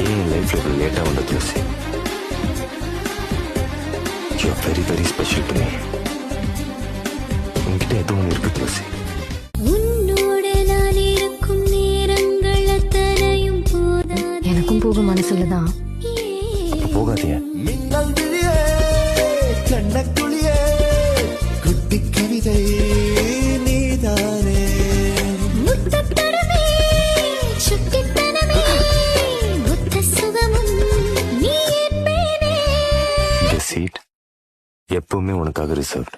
ஏன் லைஃப்ல இவ்வளவு லேட்டா வந்த Tulsi? You are very very special to me. உன்கிட்ட ஏதோ ஒன்று இருக்கு துளசி. எனக்கும் போக மனசுலதான். அப்ப போகாதியா? குட்டி கவிதை நீதானே. இந்த சீட் எப்பவுமே உனக்காக ரிசர்வ்ட்.